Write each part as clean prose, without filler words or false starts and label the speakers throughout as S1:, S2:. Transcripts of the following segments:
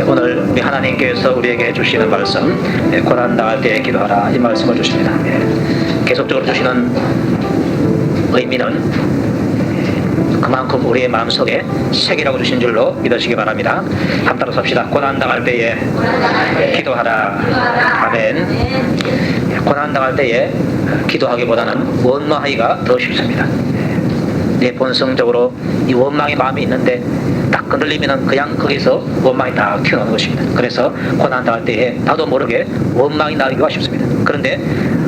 S1: 오늘 우리 하나님께서 우리에게 주시는 말씀, 고난 당할 때에 기도하라, 이 말씀을 주십니다. 계속적으로 주시는 의미는 그만큼 우리의 마음속에 색이라고 주신 줄로 믿으시기 바랍니다. 한번 따라서 합시다. 고난 당할 때에 기도하라. 아멘. 고난 당할 때에 기도하기보다는 원망하기가 더 쉽습니다. 내 본성적으로 이 원망의 마음이 있는데 딱 흔들리면 그냥 거기서 원망이 딱 튀어나오는 것입니다. 그래서 고난 당할 때에 나도 모르게 원망이 나기가 쉽습니다. 그런데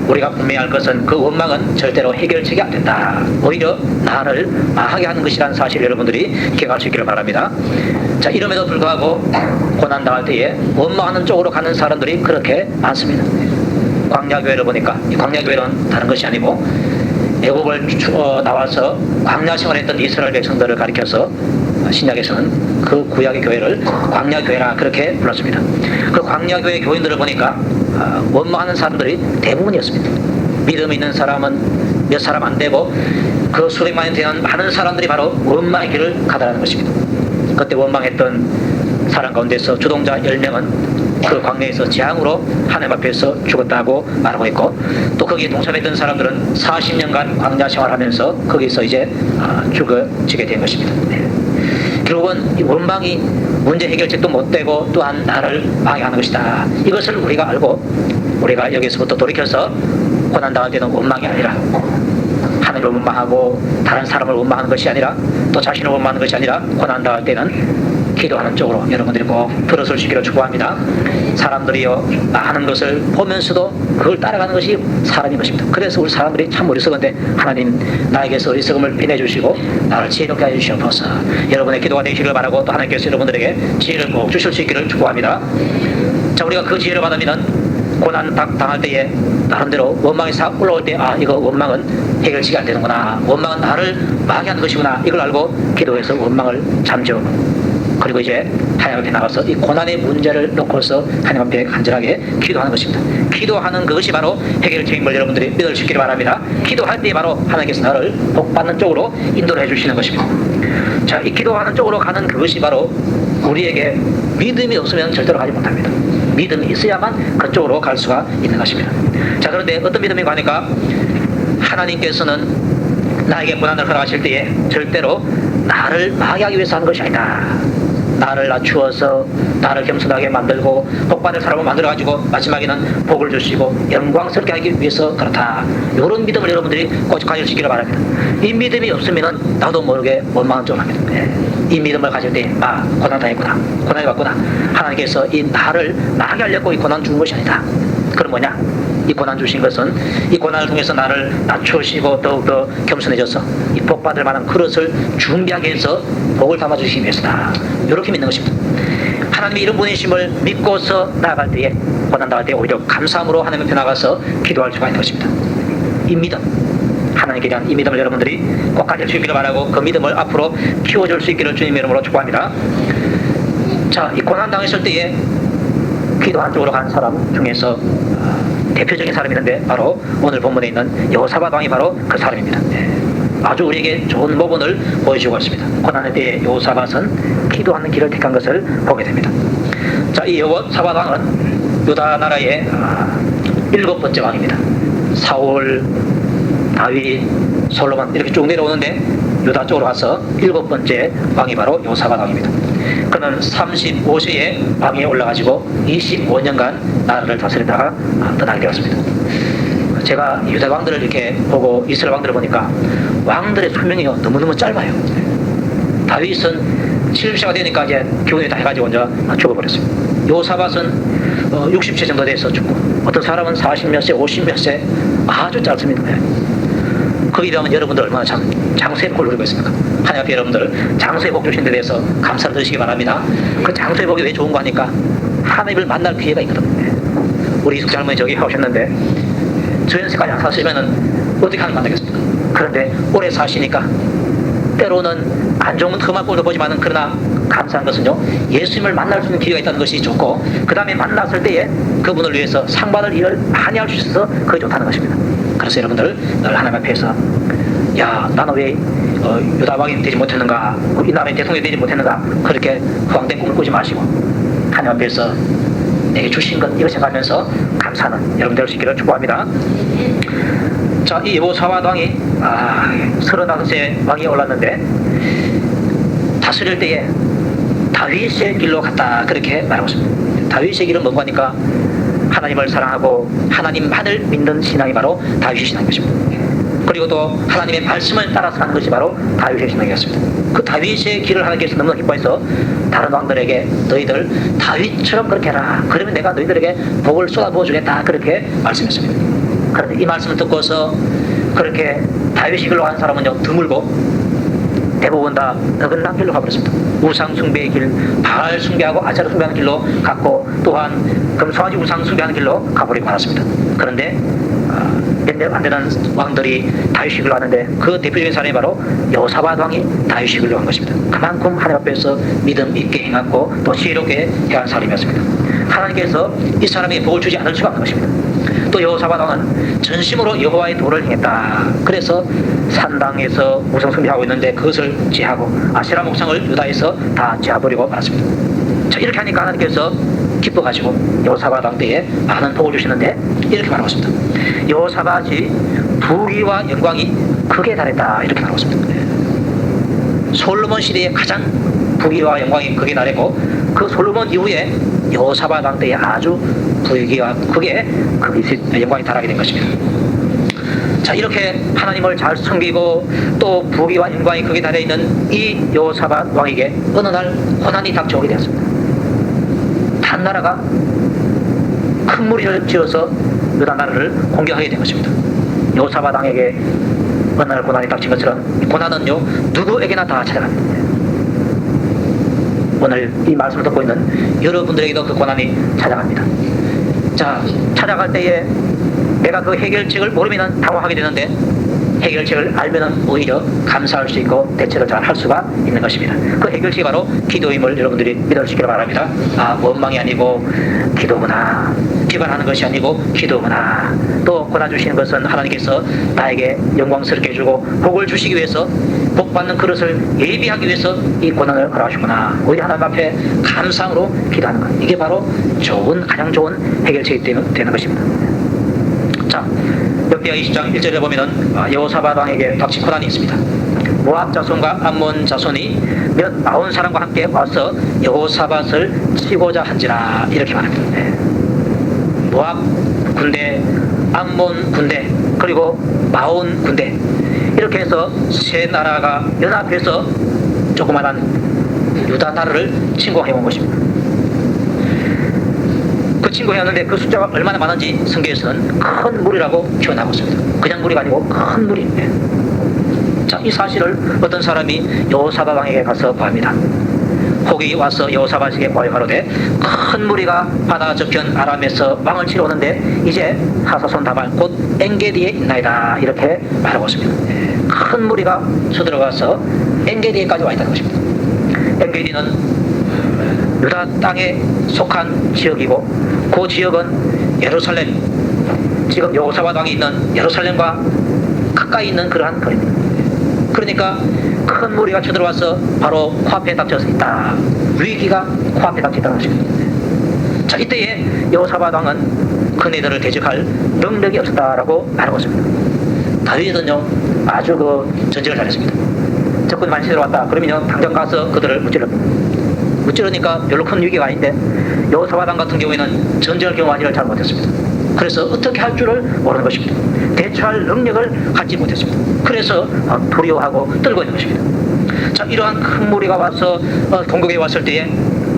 S1: 우리가 분명히 알 것은 그 원망은 절대로 해결책이 안 된다. 오히려 나를 망하게 하는 것이라는 사실을 여러분들이 기억할 수 있기를 바랍니다. 자, 이름에도 불구하고 고난 당할 때에 원망하는 쪽으로 가는 사람들이 그렇게 많습니다. 광야교회를 보니까, 이 광야교회는 다른 것이 아니고 애국을 나와서 광야 생활했던 이스라엘 백성들을 가리켜서 신약에서는 그 구약의 교회를 광야교회라 그렇게 불렀습니다. 그 광야교회 교인들을 보니까 원망하는 사람들이 대부분이었습니다. 믿음 있는 사람은 몇 사람 안 되고 그 수백만이 되는 많은 사람들이 바로 원망의 길을 가다라는 것입니다. 그때 원망했던 사람 가운데서 주동자 10명은 그 광야에서 재앙으로 하나님 앞에서 죽었다고 말하고 있고, 또 거기에 동참했던 사람들은 40년간 광야 생활하면서 거기서 이제 죽어지게 된 것입니다. 결국은 이 원망이 문제 해결책도 못되고 또한 나를 방해하는 것이다. 이것을 우리가 알고 우리가 여기서부터 돌이켜서 고난당할 때는 원망이 아니라 하나님을 원망하고 다른 사람을 원망하는 것이 아니라 또 자신을 원망하는 것이 아니라 고난당할 때는 기도하는 쪽으로 여러분들이 꼭 들어설 수 있기를 축복합니다. 사람들이요 하는 것을 보면서도 그걸 따라가는 것이 사람인 것입니다. 그래서 우리 사람들이 참 어리석은데 하나님 나에게서 어리석음을 빼내주시고 나를 지혜롭게 해주시옵소서. 여러분의 기도가 되시기를 바라고 또 하나님께서 여러분들에게 지혜를 꼭 주실 수 있기를 축복합니다. 자, 우리가 그 지혜를 받으면 고난 당할 때에 나름대로 원망이 싹 올라올 때 이거 원망은 해결책이 안 되는구나, 원망은 나를 망하는 것이구나, 이걸 알고 기도해서 원망을 잠재우고, 그리고 이제 하나님 앞에 나가서 이 고난의 문제를 놓고서 하나님 앞에 간절하게 기도하는 것입니다. 기도하는 그것이 바로 해결책임을 여러분들이 믿을 수 있기를 바랍니다. 기도할 때 바로 하나님께서 나를 복받는 쪽으로 인도를 해주시는 것입니다. 자, 이 기도하는 쪽으로 가는 그것이 바로 우리에게 믿음이 없으면 절대로 가지 못합니다. 믿음이 있어야만 그쪽으로 갈 수가 있는 것입니다. 자, 그런데 어떤 믿음이 가니까 하나님께서는 나에게 고난을 허락하실 때에 절대로 나를 망하기 위해서 하는 것이 아니다. 나를 낮추어서 나를 겸손하게 만들고 복받을 사람을 만들어가지고 마지막에는 복을 주시고 영광스럽게 하기 위해서 그렇다. 이런 믿음을 여러분들이 꼭 가질 수 있기를 바랍니다. 이 믿음이 없으면 나도 모르게 원망은 좀 합니다. 이 믿음을 가질 때 고난 당했구나, 고난이 왔구나, 하나님께서 이 나를 망하게 하려고 이 고난 주는 것이 아니다. 그럼 뭐냐? 이 고난 주신 것은 이 고난을 통해서 나를 낮추시고 더욱더 겸손해져서 이 복받을 만한 그릇을 준비하게 해서 복을 담아주시기 위해서다. 이렇게 믿는 것입니다. 하나님의 이런 분이심을 믿고서 나아갈 때에 고난 당할 때 오히려 감사함으로 하나님 앞에 나가서 기도할 수가 있는 것입니다. 이 믿음, 하나님께 대한 이 믿음을 여러분들이 꼭 가질 수 있기를 바라고 그 믿음을 앞으로 키워줄 수 있기를 주님의 이름으로 축복합니다. 자, 이 고난 당했을 때에 기도하는 쪽으로 가는 사람 중에서 대표적인 사람이 있는데 바로 오늘 본문에 있는 여호사밧 왕이 바로 그 사람입니다. 아주 우리에게 좋은 모본을 보여주고 있습니다. 고난의 때에 여호사밧은 기도하는 길을 택한 것을 보게 됩니다. 자, 이 여호사밧 왕은 유다 나라의 7번째 왕입니다. 사울, 다윗, 솔로몬 이렇게 쭉 내려오는데 유다 쪽으로 가서 7번째 왕이 바로 여호사밧 왕입니다. 그는 35세에 왕위에 올라가지고 25년간 나라를 다스리다가 떠나게 되었습니다. 제가 유다 왕들을 이렇게 보고 이스라엘 왕들을 보니까 왕들의 수명이 너무너무 짧아요. 다윗은 70세가 되니까 이제 기운이 다 해가지고 혼자 죽어버렸어요. 여호사밧은 60세 정도 돼서 죽고, 어떤 사람은 40몇 세, 50몇 세, 아주 짧습니다. 거기에 비하면 여러분들 얼마나 참 장수의 복을 누리고 있습니까? 하나님 앞에 여러분들 장수의 복 주신 데 대해서 감사를 드리시기 바랍니다. 그 장수의 복이 왜 좋은 거 하니까 하나님을 만날 기회가 있거든요. 우리 이숙 장모님 저기 하셨는데 저 연세까지 안 사시면은 어떻게 하나님 만나겠습니까? 그런데 오래 사시니까 때로는 안 좋은 험한 꼴도 보지만은 그러나 감사한 것은요, 예수님을 만날 수 있는 기회가 있다는 것이 좋고, 그 다음에 만났을 때에 그분을 위해서 상 받을 일을 많이 할 수 있어서 그게 좋다는 것입니다. 그래서 여러분들 늘 하나님 앞에서 나는 왜 유다 왕이 되지 못했는가, 이 나라의 대통령이 되지 못했는가, 그렇게 후황된 꿈을 꾸지 마시고 하나님 앞에서 내게 주신 것 이걸 생각하면서 감사하는 여러분 될 수 있기를 축복합니다. 자, 이 여호사밧 왕이 35세 왕이 올랐는데 다스릴 때에 다윗의 길로 갔다 그렇게 말하고 있습니다. 다윗의 길은 뭔가 하니까 하나님을 사랑하고 하나님만을 믿는 신앙이 바로 다윗의 신앙인 것입니다. 그리고 또 하나님의 말씀을 따라서 하는 것이 바로 다윗의 신앙이었습니다. 그 다윗의 길을 하나님께서 너무 기뻐해서 다른 왕들에게 너희들 다윗처럼 그렇게 해라. 그러면 내가 너희들에게 복을 쏟아부어 주겠다. 그렇게 말씀했습니다. 그런데 이 말씀을 듣고서 그렇게 다윗의 길로 가는 사람은요 드물고 대부분 다 어긋난 길로 가버렸습니다. 우상 숭배의 길, 바알 숭배하고 아세라 숭배하는 길로 갔고 또한 금송아지 우상 숭배하는 길로 가버리고 말았습니다. 그런데 몇몇 안 되는 왕들이 다윗의 길로 가는데 그 대표적인 사람이 바로 여호사밧 왕이 다윗의 길로 간 것입니다. 그만큼 하나님 앞에서 믿음 있게 행하고 또 지혜롭게 행한 사람이었습니다. 하나님께서 이 사람에게 복을 주지 않을 수가 없는 것입니다. 또 여호사밧 왕은 전심으로 여호와의 도를 행했다. 그래서 산당에서 우상 숭배하고 있는데 그것을 제하고 아세라 목상을 유다에서 다 제하버리고 말았습니다. 자, 이렇게 하니까 하나님께서 기뻐가지고 여호사밧 왕 때에 많은 복을 주시는데 이렇게 말하고 있습니다. 여호사밧이 부귀와 영광이 극에 달했다 이렇게 말하고 있습니다. 솔로몬 시대에 가장 부귀와 영광이 극에 달했고 그 솔로몬 이후에 여호사밧 왕 때에 아주 부귀와 극에 영광이 달하게 된 것입니다. 자, 이렇게 하나님을 잘 섬기고 또 부귀와 영광이 극에 달해있는 이 여호사밧 왕에게 어느 날 고난이 닥쳐오게 되었습니다. 한 나라가 큰 무리를 지어서 유다 나라를 공격하게 된 것입니다. 여호사밧 왕에게 어느 날 고난이 닥친 것처럼 고난은요 누구에게나 다 찾아갑니다. 오늘 이 말씀을 듣고 있는 여러분들에게도 그 고난이 찾아갑니다. 자, 찾아갈 때에 내가 그 해결책을 모르면 당황하게 되는데 해결책을 알면 오히려 감사할 수 있고 대처를 잘 할 수가 있는 것입니다. 그 해결책이 바로 기도임을 여러분들이 믿어주시기 바랍니다. 원망이 아니고 기도구나. 비관하는 것이 아니고 기도구나. 또 고난 주시는 것은 하나님께서 나에게 영광스럽게 해주고 복을 주시기 위해서 복받는 그릇을 예비하기 위해서 이 고난을 허락하셨구나. 오히려 하나님 앞에 감상으로 기도하는 것. 이게 바로 가장 좋은 해결책이 되는 것입니다. 자, 역대하 20장 1절에 보면은 여호사밧 왕에게 닥친 고난이 있습니다. 모압 자손과 암몬 자손이 몇 40사람과 함께 와서 여호사밧을 치고자 한지라 이렇게 말합니다. 모압 군대, 암몬 군대, 그리고 마온 군대 이렇게 해서 세 나라가 연합해서 조그만한 유다 나라를 침공해온 것입니다. 그 침공해왔는데 그 숫자가 얼마나 많은지 성경에서는 큰 무리라고 표현하고 있습니다. 그냥 무리가 아니고 큰 무리입니다. 자, 이 사실을 어떤 사람이 여호사밧 왕에게 가서 보합니다. 혹이 와서 여호사밧에게 보여가로되 큰 무리가 바다 저편 아람에서 왕을 치러 오는데 이제 하사손 다발 곧 엔게디에 있나이다 이렇게 말하고 있습니다. 큰 무리가 쳐들어가서 엔게디에까지 와 있다는 것입니다. 엔게디는 유다 땅에 속한 지역이고 그 지역은 예루살렘, 지금 여호사밧 왕이 있는 예루살렘과 가까이 있는 그러한 거리입니다. 그러니까 큰 무리가 쳐들어와서 바로 코앞에 닥쳐서 있다. 위기가 코앞에 닥쳐 있다는 것입니다. 자, 이때에 여호사밧 왕은 그네들을 대적할 능력이 없었다라고 말하고 있습니다. 다윗은요 아주 전쟁을 잘했습니다. 적군이 많이 쳐들어왔다. 그러면요 당장 가서 그들을 무찌르니까 별로 큰 위기가 아닌데 여호사밧 왕 같은 경우에는 전쟁을 경험하지를 잘 못했습니다. 그래서 어떻게 할 줄을 모르는 것입니다. 대처할 능력을 갖지 못했습니다. 그래서 두려워하고 떨고 있는 것입니다. 자, 이러한 큰 무리가 와서 공격에 왔을 때에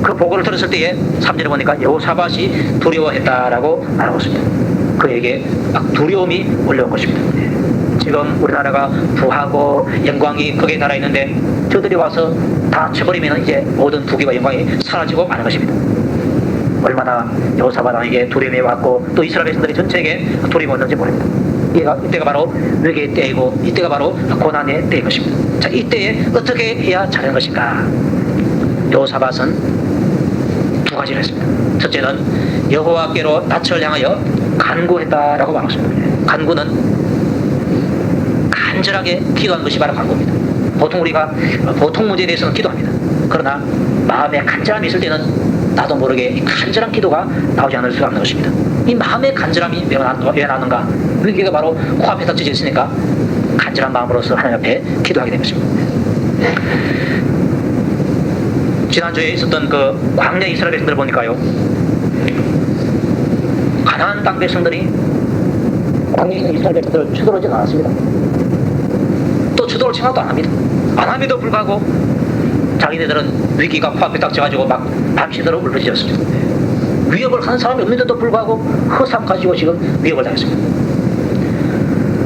S1: 그 보고를 들었을 때에 3절에 보니까 여호사밧이 두려워했다라고 말하고 있습니다. 그에게 막 두려움이 올라온 것입니다. 지금 우리나라가 부하고 영광이 거기에 달아있는데 저들이 와서 다 쳐버리면 이제 모든 부귀와 영광이 사라지고 마는 것입니다. 얼마나 여호사밧 왕에게 두려움이 왔고 또 이스라엘 백성들이 전체에게 두려움이 왔는지 모릅니다. 이때가 바로 위기의 때이고 이때가 바로 고난의 때인 것입니다. 자, 이때에 어떻게 해야 잘하는 것인가? 여호사밧은 두 가지를 했습니다. 첫째는 여호와께로 낯을 향하여 간구했다라고 말했습니다. 간구는 간절하게 기도하는 것이 바로 간구입니다. 보통 우리가 보통 문제에 대해서는 기도합니다. 그러나 마음에 간절함이 있을 때는 나도 모르게 이 간절한 기도가 나오지 않을 수가 없는 것입니다. 이 마음의 간절함이 왜 나는가? 위기가 바로 코앞에 닥쳐져 있으니까 간절한 마음으로서 하나님 앞에 기도하게 된 것입니다. 지난주에 있었던 그 광야 이스라엘 백성들을 보니까요, 가나안 땅 백성들이 광야에 있는 이스라엘 백성들을 쳐들어오지 않았습니다. 또 쳐들어올 생각도 안 합니다. 안 함에도 불구하고 자기네들은 위기가 코앞에 닥쳐가지고 막 밤새도록 울부짖었습니다. 위협을 하는 사람이 없는데도 불구하고 허상 가지고 지금 위협을 당했습니다.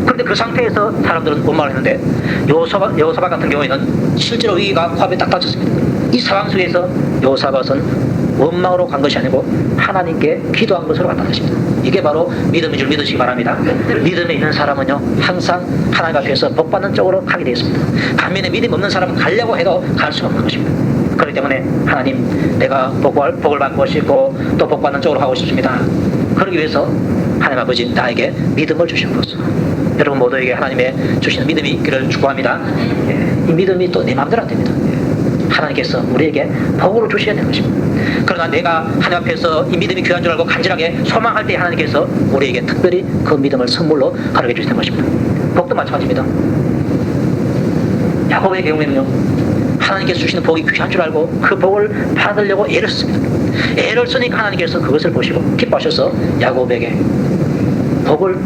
S1: 그런데 그 상태에서 사람들은 원망을 했는데 여호사밧 같은 경우에는 실제로 위기가 코앞에 딱 닥쳤습니다. 이 상황 속에서 여호사밧은 원망으로 간 것이 아니고 하나님께 기도한 것으로 갔다는 것입니다. 이게 바로 믿음인 줄 믿으시기 바랍니다. 믿음에 있는 사람은요, 항상 하나님 앞에서 복받는 쪽으로 가게 되어 있습니다. 반면에 믿음 없는 사람은 가려고 해도 갈 수가 없는 것입니다. 그렇기 때문에 하나님, 내가 복을 받고 싶고 또 복받는 쪽으로 가고 싶습니다. 그러기 위해서 하나님 아버지 나에게 믿음을 주시옵소서. 여러분 모두에게 하나님의 주시는 믿음이 있기를 축복합니다. 이 믿음이 또 내 마음대로 안 됩니다. 하나님께서 우리에게 복으로 주셔야 되는 것입니다. 그러나 내가 하나님 앞에서 이 믿음이 귀한 줄 알고 간절하게 소망할 때 하나님께서 우리에게 특별히 그 믿음을 선물로 가르쳐 주시는 것입니다. 복도 마찬가지입니다. 야곱의 경우에는요, 하나님께서 주시는 복이 귀한 줄 알고 그 복을 받으려고 애를 썼습니다. 애를 쓰니까 하나님께서 그것을 보시고 기뻐하셔서 야곱에게 복을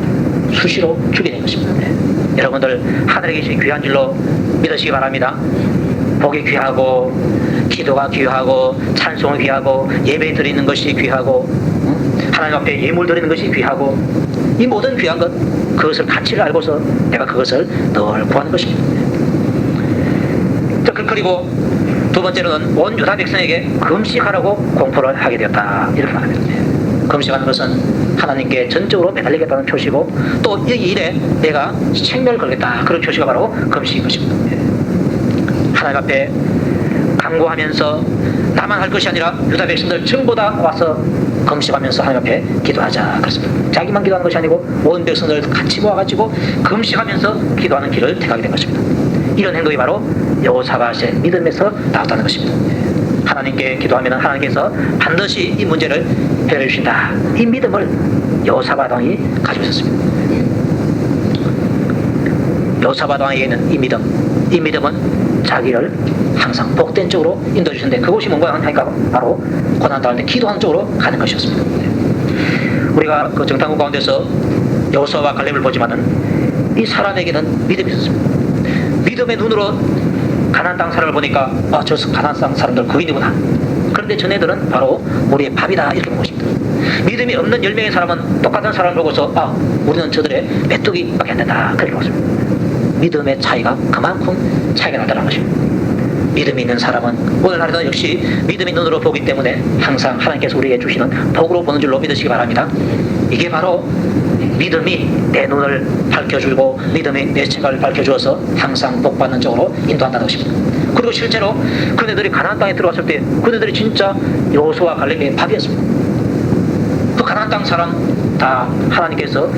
S1: 수시로 주게 된 것입니다. 여러분들 하늘에 계신 귀한 줄로 믿으시기 바랍니다. 복이 귀하고 기도가 귀하고 찬송이 귀하고 예배 드리는 것이 귀하고 하나님 앞에 예물 드리는 것이 귀하고 이 모든 귀한 것, 그것을 가치를 알고서 내가 그것을 늘 구하는 것입니다. 그리고 두 번째로는 온 유다 백성에게 금식하라고 공포를 하게 되었다, 이렇게 말합니다. 금식하는 것은 하나님께 전적으로 매달리겠다는 표시고 또 이 일에 내가 생명을 걸겠다, 그런 표시가 바로 금식인 것입니다. 하나님 앞에 간구하면서 나만 할 것이 아니라 유다 백성들 전부 다 와서 금식하면서 하나님 앞에 기도하자, 그렇습니다. 자기만 기도하는 것이 아니고 온 백성들 같이 모아가지고 금식하면서 기도하는 길을 택하게 된 것입니다. 이런 행동이 바로 여호사밧의 믿음에서 나왔다는 것입니다. 하나님께 기도하면 하나님께서 반드시 이 문제를 해결해 주신다, 이 믿음을 여호사밧 왕이 가지고 있었습니다. 여호사밧 왕에게는 이 믿음은 자기를 항상 복된 쪽으로 인도해 주시는데, 그것이 뭔가 하니까 바로 고난 당할 때 기도하는 쪽으로 가는 것이었습니다. 우리가 그 정탐구 가운데서 여호수아와 갈렙을 보지만은 이 사람에게는 믿음이 있었습니다. 믿음의 눈으로 가나안 땅 사람을 보니까 저 가나안 땅 사람들 거인이구나. 그런데 전애들은 바로 우리의 밥이다, 이렇게 본 것입니다. 믿음이 없는 10명의 사람은 똑같은 사람을 보고서 우리는 저들의 메뚜기밖에 안 된다, 그렇게 봤습니다. 믿음의 차이가 그만큼 차이가 나다는 것입니다. 믿음이 있는 사람은 오늘날에도 역시 믿음의 눈으로 보기 때문에 항상 하나님께서 우리에게 주시는 복으로 보는 줄로 믿으시기 바랍니다. 이게 바로 믿음이 내 눈을 밝혀주고 믿음이 내 생각을 밝혀주어서 항상 복받는 쪽으로 인도한다는 것입니다. 그리고 실제로 그네들이 가나안 땅에 들어왔을 때 그네들이 진짜 여호수아와 갈렙의 밥이었습니다. 그 가나안 땅 사람 다 하나님께서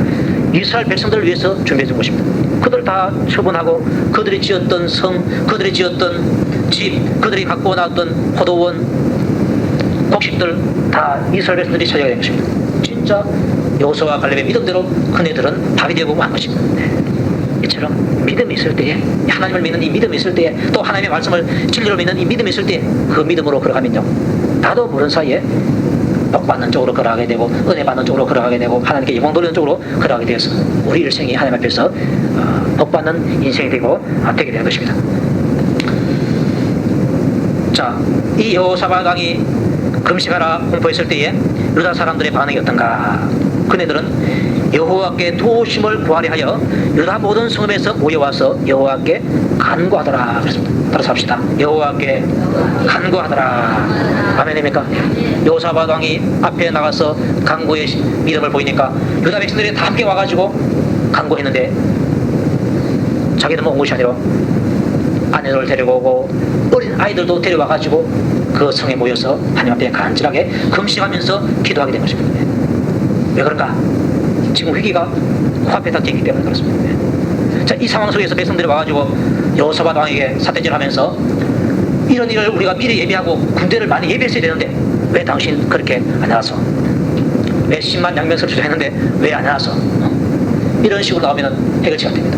S1: 이스라엘 백성들을 위해서 준비해 준 것입니다. 그들 다 처분하고 그들이 지었던 성, 그들이 지었던 집, 그들이 갖고 나왔던 포도원, 곡식들 다 이스라엘 백성들이 차지하게 된 것입니다. 진짜 여호수아와 갈렙의 믿음대로 그네들은 밥이 되고 만 것입니다. 이처럼 믿음이 있을 때에, 하나님을 믿는 이 믿음이 있을 때에, 또 하나님의 말씀을 진리로 믿는 이 믿음이 있을 때에 그 믿음으로 걸어가면요, 나도 모르는 사이에 복받는 쪽으로 걸어가게 되고 은혜 받는 쪽으로 걸어가게 되고 하나님께 영광 돌리는 쪽으로 걸어가게 되어서 우리 일생이 하나님 앞에서 복받는 인생이 되게 되는 것입니다. 자, 이 여호사밧 왕이 금식하라 공포했을 때에 유다 사람들의 반응이 어떤가? 그네들은 여호와께 도우심을 구하려 하여 유다 모든 성읍에서 모여와서 여호와께 간구하더라, 그랬습니다. 따라서 합시다. 여호와께 간구하더라. 아멘입니까? 여호사밧 왕이 앞에 나가서 간구의 믿음을 보이니까 유다 백성들이 다 함께 와가지고 간구했는데, 자기들만 온 것이 아니라 아내를 데리고 오고 어린 아이들도 데려와가지고 그 성에 모여서 하나님 앞에 간절하게 금식하면서 기도하게 된 것입니다. 왜 그런가? 지금 위기가 코앞에 닥쳐있기 때문에 그렇습니다. 자, 이 상황 속에서 백성들이 와가지고 여호사밧 왕에게 사태질하면서 이런 일을 우리가 미리 예비하고 군대를 많이 예비했어야 되는데 왜 당신 그렇게 안 나왔어? 왜 10만 양면서를 주장했는데 왜 안 나왔어? 이런 식으로 나오면 해결치가 됩니다.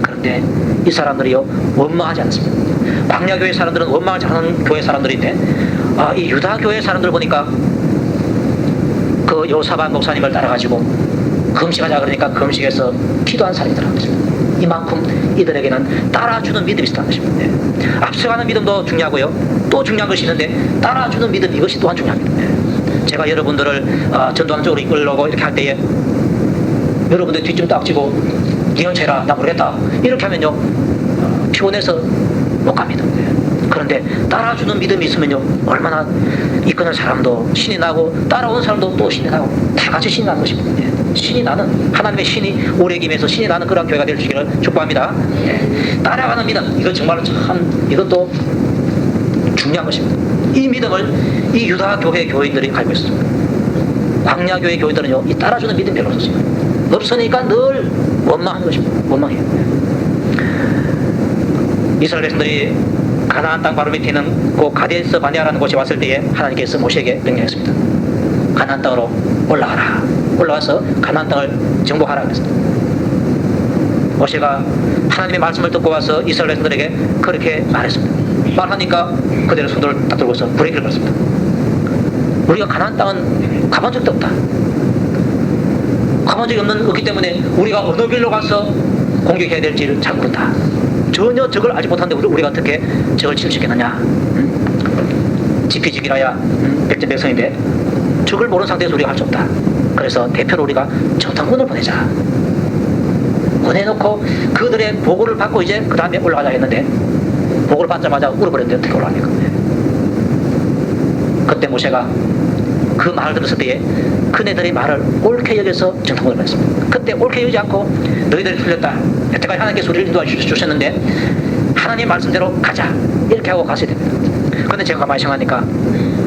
S1: 그런데 이 사람들이요, 원망하지 않습니다. 광야교회 사람들은 원망을 잘하는 교회 사람들인데, 이 유다교회 사람들 보니까 그 요사반 목사님을 따라가지고 금식하자 그러니까 금식에서 기도한 사람이더라고요. 이만큼 이들에게는 따라주는 믿음이 있었다는 것입니다. 네. 앞서가는 믿음도 중요하고요, 또 중요한 것이 있는데 따라주는 믿음, 이것이 또한 중요합니다. 네. 제가 여러분들을 전도하는 쪽으로 이끌려고 이렇게 할 때에 여러분들 뒷좀 딱지고 니언 채라 나 모르겠다 이렇게 하면요, 피곤해서 못 갑니다. 네. 그런데 따라주는 믿음이 있으면요, 얼마나 이끄는 사람도 신이 나고 따라오는 사람도 또 신이 나고 다 같이 신이 나는 것입니다. 네. 신이 나는, 하나님의 신이 오래 김해서 신이 나는 그런 교회가 될 수 있기를 축복합니다. 네. 따라가는 믿음, 이거 정말 참 이것도 중요한 것입니다. 이 믿음을 이 유다 교회 교인들이 가지고 있습니다. 광야 교회 교인들은요, 이 따라주는 믿음이 별로 없었습니다. 없으니까 늘 원망하는 것입니다. 원망해요. 이스라엘 백성들이 가나안 땅 바로 밑에 있는 그 가데스 바네아라는 곳에 왔을 때에 하나님께서 모세에게 명령했습니다. 가나안 땅으로 올라가라. 올라와서 가나안 땅을 정복하라 그랬습니다. 모세가 하나님의 말씀을 듣고 와서 이스라엘 백성들에게 그렇게 말했습니다. 말하니까 그대로 손들을 딱 들고서 브레이크를 걸었습니다. 우리가 가나안 땅은 가본 적도 없다. 가본 적이 없기 때문에 우리가 어느 길로 가서 공격해야 될지를 잘 모른다. 전혀 적을 알지 못하는데 우리가 어떻게 적을 칠 수 있겠느냐. 지피지기라야 백전백성인데 적을 모르는 상태에서 우리가 할 수 없다. 그래서 대표로 우리가 정탐꾼을 보내자. 보내놓고 그들의 보고를 받고 이제 그 다음에 올라가자 했는데, 보고를 받자마자 울어버렸는데 어떻게 올라갑니까? 그때 모세가 그 말을 들었을 때에 그네들의 말을 옳게 여겨서 정탐꾼을 보냈습니다. 그때 옳게 여기지 않고 너희들이 틀렸다, 여태까지 하나님께서 우리를 인도해 주셨는데 하나님 말씀대로 가자 이렇게 하고 갔어야 됩니다. 그런데 제가 가만히 생각하니까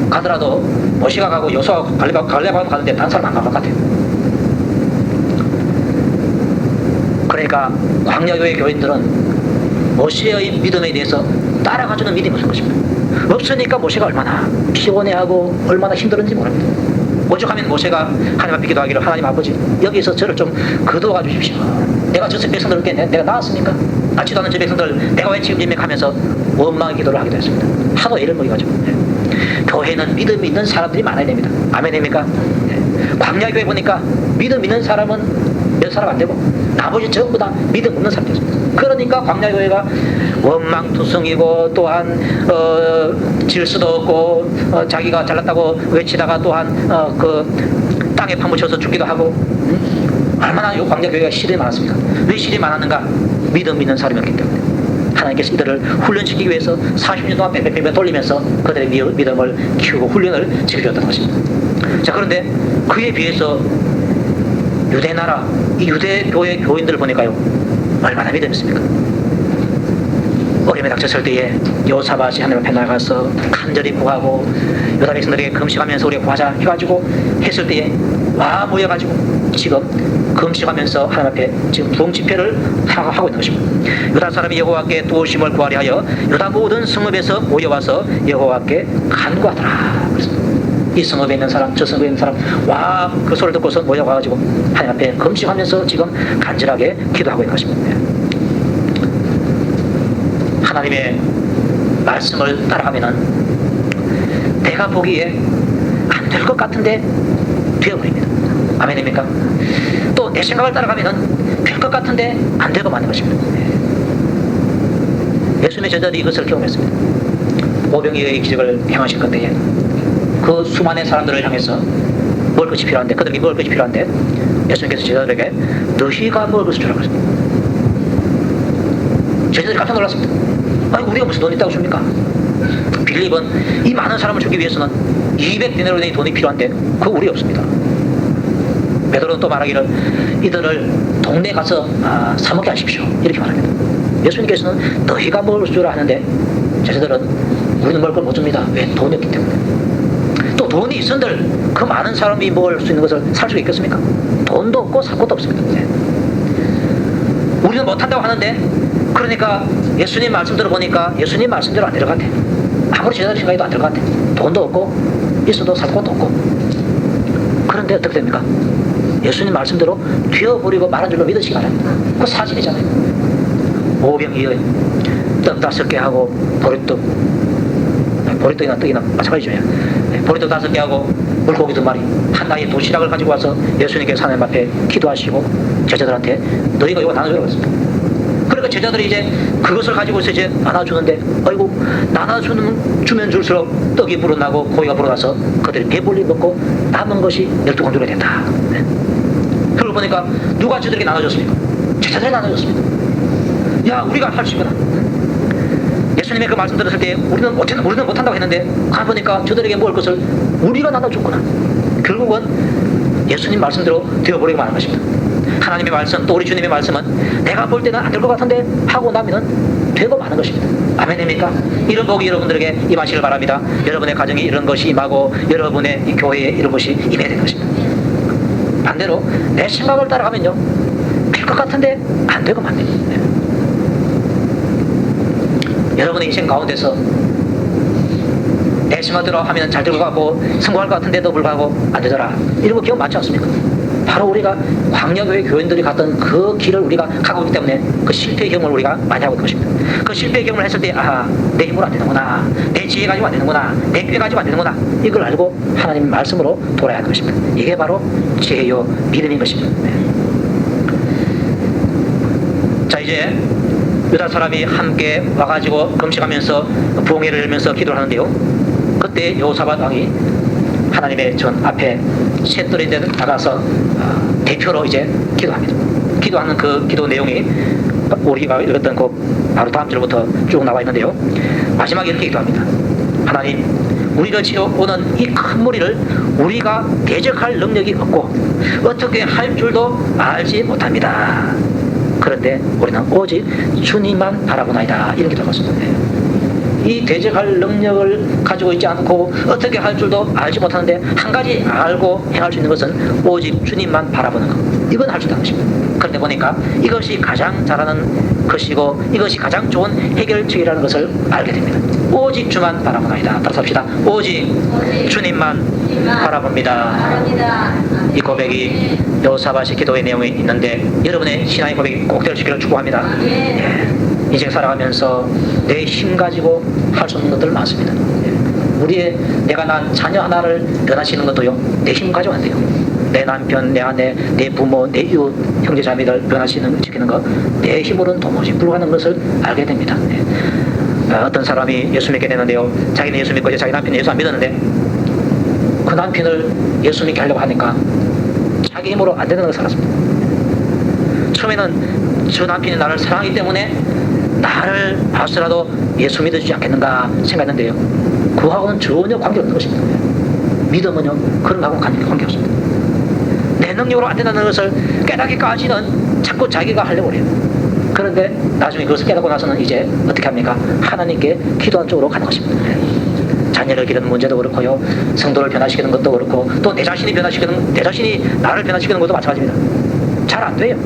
S1: 가더라도 모세가 가고 여호수아가 갈렙하고 가는데 다른 사람 안 갈 것 같아요. 그러니까 광야교회 교인들은 모세의 믿음에 대해서 따라가주는 믿음이 없는 것입니다. 없으니까 모세가 얼마나 피곤해하고 얼마나 힘들었는지 모릅니다. 오죽하면 모세가 하나님 앞에 기도하기를, 하나님 아버지 여기서 저를 좀 거두어 주십시오. 내가 저 백성들을 내가 낳았습니까? 낳지도 않은 저 백성들 내가 왜 지금 임맥하면서 원망의 기도를 하기도 했습니다. 하도 애를 먹여가지고. 교회는 믿음 있는 사람들이 많아야 됩니다. 아멘입니까? 광야교회 보니까 믿음 있는 사람은 몇 사람 안 되고 나머지 전부 다 믿음 없는 사람들입니다. 그러니까 광야교회가 원망투성이고 또한 질수도 없고 자기가 잘났다고 외치다가 또한 그 땅에 파묻혀서 죽기도 하고, 얼마나 이 광야교회가 시련이 많았습니까? 왜 시련이 많았는가? 믿음 있는 사람이었기 때문에 하나님께서 이들을 훈련시키기 위해서 40년 동안 뺑뺑뺑뺑 돌리면서 그들의 믿음을 키우고 훈련을 지켜줬던 것입니다. 자, 그런데 그에 비해서 유대나라, 이 유대교회 교인들을 보니까요, 얼마나 믿음이 있습니까? 어려움에 닥쳤을 때에 여호사밧이 하나님 앞에 나가서 간절히 구하고 유다 백성들에게 금식하면서 우리가 구하자 해가지고 했을 때에 와 모여가지고 지금 금식하면서 하나님 앞에 지금 부흥 집회를 하고 있는 것입니다. 유다 사람이 여호와께 도우심을 구하려 하여 유다 모든 성읍에서 모여와서 여호와께 간구하더라. 이 성읍에 있는 사람, 저 성읍에 있는 사람, 와, 그 소리를 듣고서 모여와가지고 하나님 앞에 금식하면서 지금 간절하게 기도하고 있는 것입니다. 하나님의 말씀을 따라가면은 내가 보기에 안 될 것 같은데 되어버립니다. 아멘입니까? 또 내 생각을 따라가면은 될 것 같은데 안 되고 마는 것입니다. 예수님의 제자들이 이것을 경험했습니다. 오병이어의 기적을 행하실 건데 그 수많은 사람들을 향해서 먹을 것이 필요한데, 그들에게 먹을 것이 필요한데 예수님께서 제자들에게 너희가 먹을 것을 주라고 했습니다. 제자들이 깜짝 놀랐습니다. 아니 우리가 무슨 돈이 있다고 줍니까? 빌립은 이 많은 사람을 주기 위해서는 200데나리온의 되는 돈이 필요한데 그거 우리 없습니다. 베드로는 또 말하기를 이들을 동네에 가서 사 먹게 하십시오 이렇게 말합니다. 예수님께서는 너희가 먹을 줄 하는데 제자들은 우리는 먹을 걸 못 줍니다. 왜? 돈이 없기 때문에. 또 돈이 있은들 그 많은 사람이 먹을 수 있는 것을 살 수가 있겠습니까? 돈도 없고 살 것도 없습니다. 우리는 못한다고 하는데, 그러니까 예수님 말씀 들어보니까 예수님 말씀대로 안 될 것 같아. 아무리 제자들이 생각해도 안 될 것 같아. 돈도 없고 있어도 살 곳도 없고. 그런데 어떻게 됩니까? 예수님 말씀대로 되어버리고 말한 줄로 믿으시기 바랍니다. 그 사실이잖아요. 오병이어 떡 5개 하고 보리떡이나 떡이나 마찬가지죠. 보리떡 5개 하고 물고기 2마리 하나의 도시락을 가지고 와서 예수님께서 하나님 앞에 기도하시고 제자들한테 너희가 이거 나눠주라고 했습니다. 그러니까 제자들이 이제 그것을 가지고서 이제 나눠주는데 아이고 나눠주면 줄수록 떡이 불어나고 고기가 불어나서 그들이 배불리 먹고 남은 것이 12공주가 됐다. 네. 그걸 보니까 누가 저들에게 나눠줬습니까? 제자들이 나눠줬습니다. 야 우리가 할 수 있구나. 예수님의 그 말씀 들었을 때 우리는 못한다고 했는데 가보니까 저들에게 먹을 것을 우리가 나눠줬구나. 결국은 예수님 말씀대로 되어버리고 마는 것입니다. 하나님의 말씀 또 우리 주님의 말씀은 내가 볼 때는 안 될 것 같은데 하고 나면은 되고 마는 것입니다. 아멘입니까? 이런 복이 여러분들에게 임하시길 바랍니다. 여러분의 가정에 이런 것이 임하고 여러분의 이 교회에 이런 것이 임해야 되는 것입니다. 반대로 내 생각을 따라가면요 될 것 같은데 안 되고 맙니다. 네. 여러분의 인생 가운데서 내 생각대로 하면 잘 될 것 같고 성공할 것 같은데도 불구하고 안 되더라 이런 거 기억 많지 않습니까? 바로 우리가 광야교회 교인들이 갔던 그 길을 우리가 가고 있기 때문에 그 실패의 경험을 우리가 많이 하고 있는 것입니다. 그 실패의 경험을 했을 때 내 힘으로 안 되는구나, 내 지혜 가지고 안 되는구나, 내 꾀 가지고 안 되는구나 이걸 알고 하나님 말씀으로 돌아야 하는 것입니다. 이게 바로 지혜요 믿음인 것입니다. 네. 자 이제 유다 사람이 함께 와가지고 금식하면서 부흥회를 열면서 기도를 하는데요. 그때 여호사밧 왕이 하나님의 전 앞에 셋들에 나가서 대표로 이제 기도합니다. 기도하는 그 기도 내용이 우리가 읽었던 그 바로 다음 절부터 쭉 나와 있는데요. 마지막에 이렇게 기도합니다. 하나님, 우리를 치러오는 이 큰 무리를 우리가 대적할 능력이 없고 어떻게 할 줄도 알지 못합니다. 그런데 우리는 오직 주님만 바라보나이다. 이런 기도를 했습니다. 이 대적할 능력을 가지고 있지 않고 어떻게 할 줄도 알지 못하는데 한 가지 알고 행할 수 있는 것은 오직 주님만 바라보는 것. 이건 할 수 있다는 것입니다. 그런데 보니까 이것이 가장 잘하는 것이고 이것이 가장 좋은 해결책이라는 것을 알게 됩니다. 오직 주만 바라보나이다. 따라서 합시다. 오직 주님만 바라봅니다. 이 고백이 여호사밧의 기도의 내용이 있는데 여러분의 신앙의 고백이 꼭 될 수 있기를 축복합니다. 인생 살아가면서 내 힘 가지고 할 수 없는 것들 많습니다. 내가 낳은 자녀 하나를 변화시키는 것도요 내 힘 가지고 안 돼요. 내 남편, 내 아내, 내 부모, 내 이웃, 형제자매를 변화시키는 것 내 힘으로는 도무지 불가능한 것을 알게 됩니다. 어떤 사람이 예수 믿게 되는데요, 자기는 예수 믿고 자기 남편이 예수 안 믿었는데 그 남편을 예수 믿게 하려고 하니까 자기 힘으로 안 되는 걸 살았습니다. 처음에는 저 남편이 나를 사랑하기 때문에 나를 봐서라도 예수 믿어주지 않겠는가 생각했는데요, 그하고는 전혀 관계없는 것입니다. 믿음은요 그런 거하고는 관계없습니다. 내 능력으로 안 된다는 것을 깨닫기까지는 자꾸 자기가 하려고 해요. 그런데 나중에 그것을 깨닫고 나서는 이제 어떻게 합니까? 하나님께 기도하는 쪽으로 가는 것입니다. 자녀를 기르는 문제도 그렇고요, 성도를 변화시키는 것도 그렇고 또 내 자신이 나를 변화시키는 것도 마찬가지입니다. 잘 안 돼요.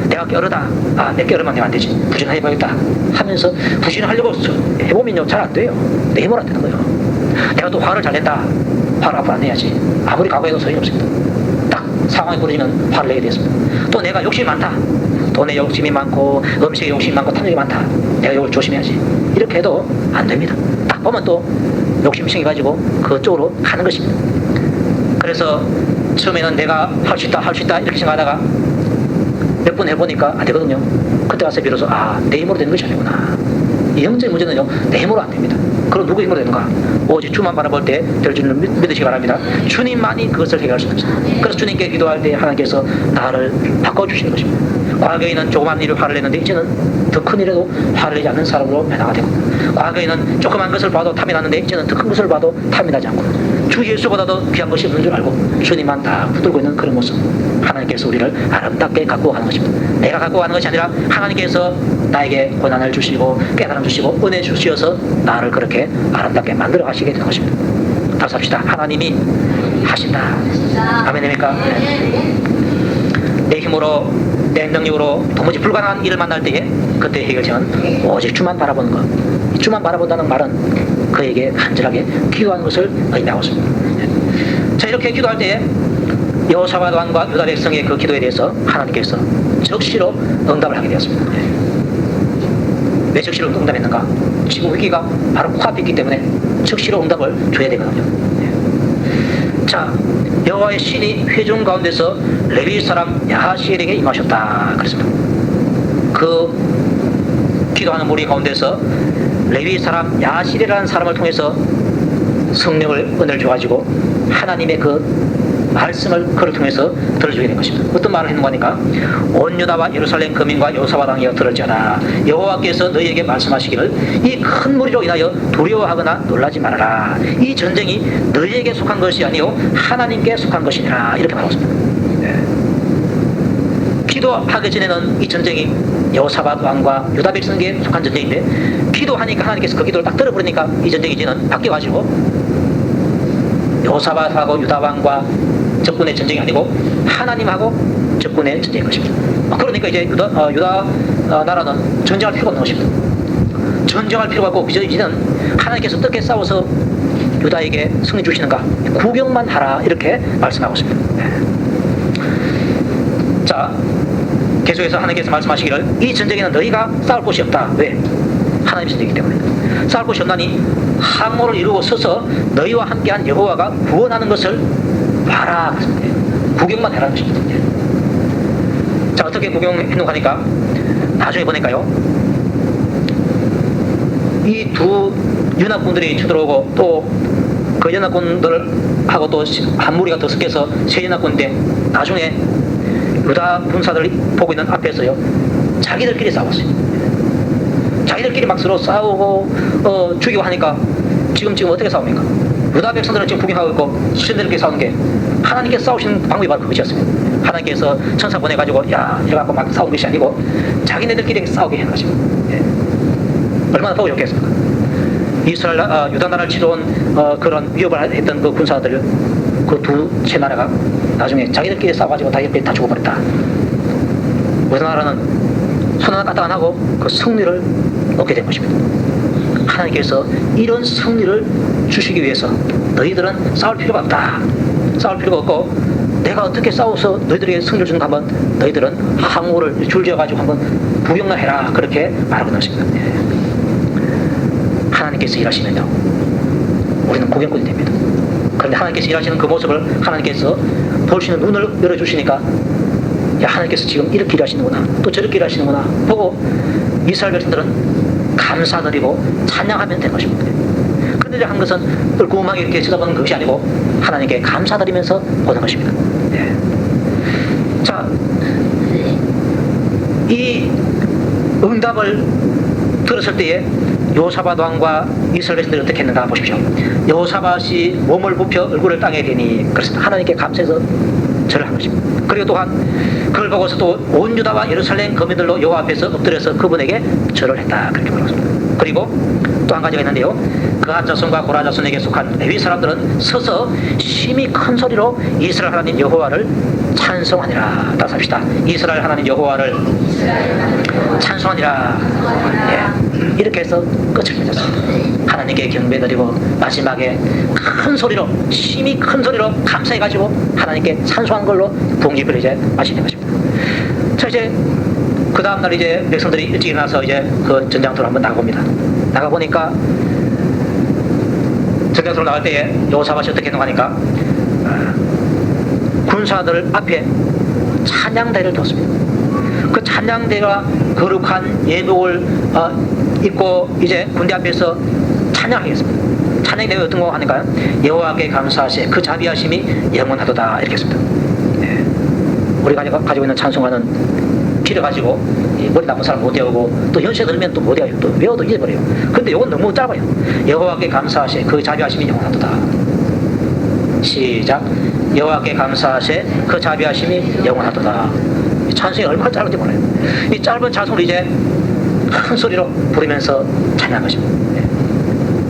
S1: 내가 게으르다. 내 게으르면 내가 안 되지. 부진해봐야겠다 하면서 부진하려고 해보면요 잘 안 돼요. 내 힘으로 안 되는 거예요. 내가 또 화를 잘 낸다. 화를 앞으로 안 내야지. 아무리 각오해도 소용이 없습니다. 딱 상황이 벌어지면 화를 내게 되었습니다. 또 내가 욕심이 많다. 돈에 욕심이 많고 음식에 욕심이 많고 탐욕이 많다. 내가 이걸 조심해야지. 이렇게 해도 안 됩니다. 딱 보면 또 욕심 생겨가지고 그쪽으로 가는 것입니다. 그래서 처음에는 내가 할 수 있다 이렇게 생각하다가 몇 번 해보니까 안 되거든요. 그때 가서 비로소 내 힘으로 되는 것이 아니구나. 이 영적인 문제는요 내 힘으로 안 됩니다. 그럼 누구 힘으로 되는가? 오직 주만 바라볼 때 될 줄을 믿으시기 바랍니다. 주님만이 그것을 해결할 수 있습니다. 그래서 주님께 기도할 때 하나님께서 나를 바꿔주시는 것입니다. 과거에는 조그만 일을 화를 냈는데 이제는 더 큰 일에도 화를 내지 않는 사람으로 변화가 되고, 과거에는 조그만 것을 봐도 탐이 났는데 이제는 더 큰 것을 봐도 탐이 나지 않고, 주 예수보다도 귀한 것이 없는 줄 알고 주님만 다 붙들고 있는 그런 모습, 하나님께서 우리를 아름답게 갖고 가는 것입니다. 내가 갖고 가는 것이 아니라 하나님께서 나에게 고난을 주시고 깨달음 주시고 은혜 주시어서 나를 그렇게 아름답게 만들어 가시게 되는 것입니다. 다시 합시다. 하나님이 하신다. 아멘입니까? 내 힘으로 내 능력으로 도무지 불가능한 일을 만날 때에 그때 해결책은 오직 주만 바라보는 것. 주만 바라본다는 말은 그에게 간절하게 기도하는 것을 의미하고 있습니다. 자, 이렇게 기도할 때에 여호사밧 왕과 유다 백성의 그 기도에 대해서 하나님께서 즉시로 응답을 하게 되었습니다. 왜 즉시로 응답했는가? 지금 위기가 바로 코앞에 있기 때문에 즉시로 응답을 줘야 되거든요. 자, 여호와의 신이 회중 가운데서 레위 사람 야하시엘에게 임하셨다 그랬습니다. 그 기도하는 무리 가운데서 레위 사람 야하시엘이라는 사람을 통해서 성령을 은혜를 줘가지고 하나님의 그 말씀을 그를 통해서 들어주게 된 것입니다. 어떤 말을 했는가 하니까 온 유다와 예루살렘 거민과 여호사밧 왕이여 들을지어다. 여호와께서 너희에게 말씀하시기를 이 큰 무리로 인하여 두려워하거나 놀라지 말아라. 이 전쟁이 너희에게 속한 것이 아니요 하나님께 속한 것이니라. 이렇게 말했습니다. 기도하기 전에는 이 전쟁이 여호사밧 왕과 유다 백성에게 속한 전쟁인데 기도하니까 하나님께서 그 기도를 딱 들어버리니까 이 전쟁이 이제는 바뀌어가지고 여호사밧하고 유다 왕과 적군의 전쟁이 아니고 하나님하고 적군의 전쟁인 것입니다. 그러니까 이제 유다 나라는 전쟁할 필요가 없는 것입니다. 전쟁할 필요가 없고 이제는 하나님께서 어떻게 싸워서 유다에게 승리 주시는가 구경만 하라 이렇게 말씀하고 있습니다. 자, 계속해서 하나님께서 말씀하시기를 이 전쟁에는 너희가 싸울 곳이 없다. 왜? 하나님 전쟁이기 때문에. 싸울 곳이 없나니 항모를 이루고 서서 너희와 함께한 여호와가 구원하는 것을 봐라. 구경만 해라는 것입니다. 자, 어떻게 구경했는가 하니까 나중에 보니까요, 이 두 연합군들이 쳐들어오고 또 그 연합군들하고 또 한 무리가 더 섞여서 세 연합군인데 나중에 유다 군사들이 보고 있는 앞에서요 자기들끼리 싸웠어요. 자기들끼리 막 서로 싸우고 죽이고 하니까 지금 어떻게 싸웁니까? 유다 백성들은 지금 구경하고 있고 신들끼리 싸우는 게 하나님께 싸우시는 방법이 바로 그것이었습니다. 하나님께서 천사 보내가지고 야 이래갖고 막 싸우는 것이 아니고 자기네들끼리 싸우게 하는 것입니다. 얼마나 보기 좋겠습니까? 이스라엘 유다 나라를 치러온 그런 위협을 했던 그 군사들 그 두 채 나라가 나중에 자기들끼리 싸워가지고 다 죽어버렸다. 우리나라는 손 하나 까딱 안 하고 그 승리를 얻게 된 것입니다. 하나님께서 이런 승리를 주시기 위해서 너희들은 싸울 필요가 없다. 싸울 필요가 없고 내가 어떻게 싸워서 너희들에게 승리를 주는가 한번 너희들은 항우를 줄지어가지고 한번 구경만 해라. 그렇게 말하고 있습니다. 하나님께서 일하시면요 우리는 구경꾼이 됩니다. 그런데 하나님께서 일하시는 그 모습을 하나님께서 볼 수 있는 눈을 열어주시니까 야 하나님께서 지금 이렇게 일하시는구나 또 저렇게 일하시는구나 보고 이스라엘 백성들은 감사드리고 찬양하면 된 것입니다. 그런데 이제 한 것은 꿀꿀하게 이렇게 쳐다보는 것이 아니고 하나님께 감사드리면서 보는 것입니다. 자, 이 응답을 들었을 때에 여호사밧 왕과 이스라엘 백성들이 어떻게 했는가 보십시오. 여호사밧이 몸을 굽혀 얼굴을 땅에 대니 그렇습니다. 하나님께 감사해서 절을 한 것입니다. 그리고 또한 그걸 보고서 또 온 유다와 예루살렘 거민들로 여호와 앞에서 엎드려서 그분에게 절을 했다. 그렇게 말했습니다. 그리고 또 한 가지가 있는데요. 그한 자손과 고라 자손에게 속한 레위 사람들은 서서 심히 큰 소리로 이스라엘 하나님 여호와를 찬송하니라. 다시 합시다. 이스라엘 하나님 여호와를 찬송하니라. 이렇게 해서 끝을 맺었습니다. 하나님께 경배드리고 마지막에 큰 소리로 심히 큰 소리로 감사해가지고 하나님께 찬송한 걸로 부흥집을 이제 마치는 것입니다. 자, 이제 그 다음날 이제 백성들이 일찍 일어나서 이제 그 전장터로 한번 나가봅니다. 나가보니까 전장터로 나갈 때에 여호사밧이 어떻게 했는가 하니까 군사들 앞에 찬양대를 뒀습니다. 그 찬양대가 거룩한 예복을 입고 이제 군대 앞에서 찬양하겠습니다. 찬양대가 어떤 거 하니까 여호와께 감사하시 그 자비하심이 영원하도다 이렇게 했습니다. 우리가 가지고 있는 찬송가는 길어가지고 머리 나쁜 사람 못 외우고 또 연세 들면 또 못 외워요. 또 외워도 잊어버려요. 근데 이건 너무 짧아요. 여호와께 감사하시 그 자비하심이 영원하도다. 시작. 여호와께 감사하시 그 자비하심이 영원하도다. 찬송이 얼마나 짧은지 몰라요. 이 짧은 찬송을 이제 큰 소리로 부르면서 찬양한 것입니다.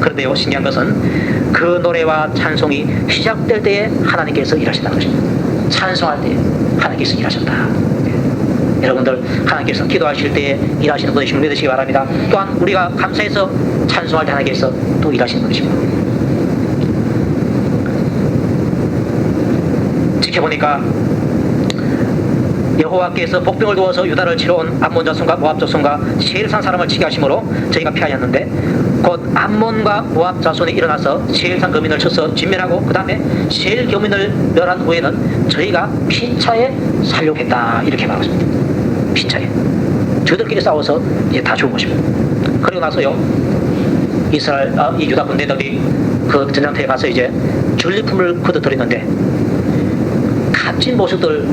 S1: 그런데요 신기한 것은 그 노래와 찬송이 시작될 때에 하나님께서 일하신다는 것입니다. 찬송할 때에 하나님께서 일하셨다. 여러분들 하나님께서 기도하실 때에 일하시는 분이심을 믿으시기 바랍니다. 또한 우리가 감사해서 찬송할 때 하나님께서 또 일하시는 분이십니다. 지켜보니까 여호와께서 복병을 두어서 유다를 치러 온 암몬 자손과 모압 자손과 세일산 사람을 치게 하심으로 저희가 피하였는데 곧 암몬과 모압 자손이 일어나서 세일산 거민을 쳐서 진멸하고 그 다음에 세일 거민을 멸한 후에는 저희가 피차에 살려겠다 이렇게 말하고 있습니다. 피차에 저희들끼리 싸워서 이제 다 죽은 것입니다. 그리고 나서요 이 유다 군대들이 그 전장터에 가서 이제 전리품을 거둬들이는데 값진 모습들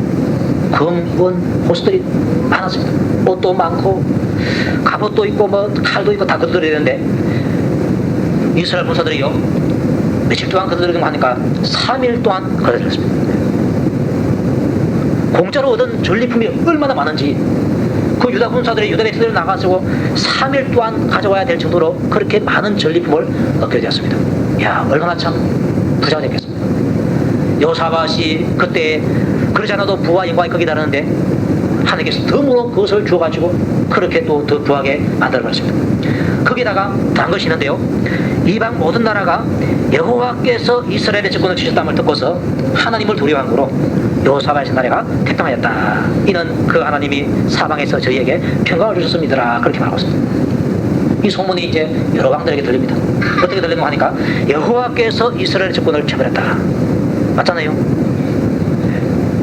S1: 금은 호수들이 많았습니다. 옷도 많고 갑옷도 있고 뭐 칼도 있고 다 거둬들이는데 이스라엘 군사들이요 며칠 동안 거둬들이고 하니까 3일 동안 거둬들였습니다. 공짜로 얻은 전리품이 얼마나 많은지 그 유다 군사들이 유다 백성들을 나가서 3일 동안 가져와야 될 정도로 그렇게 많은 전리품을 얻게 되었습니다. 야 얼마나 참 부자가 됐겠습니까. 여호사밧이 그때 그러지 않아도 부와 영광이 크게 다르는데 하나님께서 덤으로 그것을 주어가지고 그렇게 또 더 부하게 만들어버렸습니다. 거기다가 다른 것이 있는데요 이방 모든 나라가 여호와께서 이스라엘의 주권을 주셨다함을 듣고서 하나님을 두려워한 거로 여호사밧의 나라가 태평하였다. 이는 그 하나님이 사방에서 저희에게 평강을 주셨습니다. 그렇게 말하고 있습니다. 이 소문이 이제 여러 왕들에게 들립니다. 어떻게 들리는가 하니까 여호와께서 이스라엘의 주권을 쳐버렸다. 맞잖아요.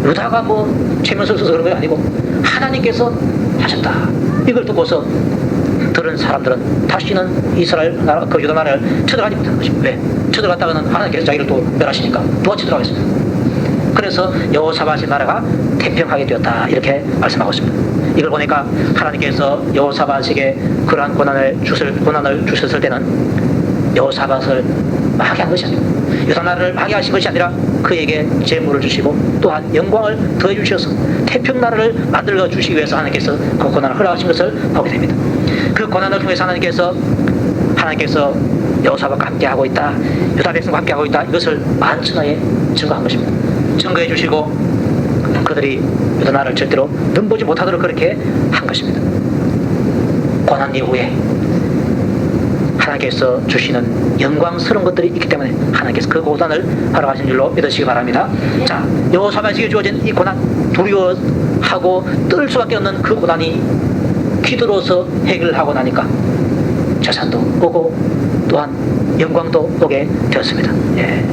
S1: 유다가 뭐 최면서 써서 그런 게 아니고 하나님께서 하셨다. 이걸 듣고서 들은 사람들은 다시는 이스라엘 나라, 그 유다 나라를 쳐들어가지 못하는 것입니다. 왜? 쳐들어갔다가는 하나님께서 자기를 또 멸하시니까 누가 쳐들어가겠습니까? 그래서 여호사밧의 나라가 태평하게 되었다. 이렇게 말씀하고 있습니다. 이걸 보니까 하나님께서 여호사밧에게 그러한 고난을 주셨을 때는 여호사밧을 마귀한 것이 아니고 유다 나라를 마귀하신 것이 아니라 그에게 재물을 주시고 또한 영광을 더해 주셔서 태평 나라를 만들어 주시기 위해서 하나님께서 그 고난을 허락하신 것을 보게 됩니다. 그 고난을 통해서 하나님께서 여호사밧과 함께하고 있다, 유다 백성과 함께하고 있다, 이것을 만천하에 증거한 것입니다. 증거해 주시고 그들이 유다 나라를 절대로 넘보지 못하도록 그렇게 한 것입니다. 고난 이후에 하나님께서 주시는 영광스러운 것들이 있기 때문에 하나님께서 그 고난을 허락하신 줄로 믿으시기 바랍니다. 자, 여호사밧에게 주어진 이 고난, 두려워하고 떨 수밖에 없는 그 고난이 기도로서 해결하고 나니까 재산도 오고 또한 영광도 오게 되었습니다. 예.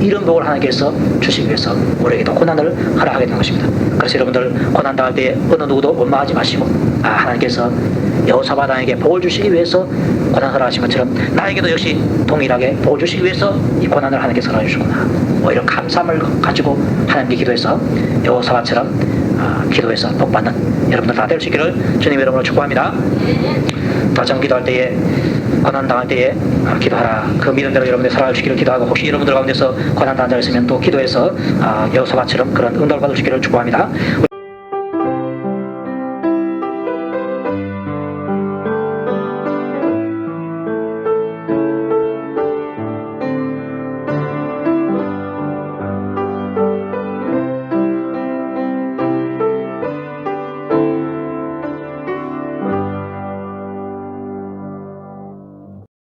S1: 이런 복을 하나님께서 주시기 위해서 우리에게도 고난을 허락하게 된 것입니다. 그래서 여러분들 고난 당할 때 어느 누구도 원망하지 마시고 하나님께서 여호사밧에게 복을 주시기 위해서 고난을 허락하신 것처럼 나에게도 역시 동일하게 복을 주시기 위해서 이 고난을 하나님께서 허락해 주셨구나. 이런 감사함을 가지고 하나님께 기도해서 여호사밧처럼 기도해서 복받는 여러분들 다 될 수 있기를 주님 여러분으로 축복합니다. 다정 기도할 때에 고난 당할 때에 기도하라. 그 믿는 대로 여러분의 살아갈 수 있기를 기도하고 혹시 여러분들 가운데서 고난 당한 자가 있으면 또 기도해서 여호사밧처럼 그런 응답을 받을 수 있기를 축복합니다.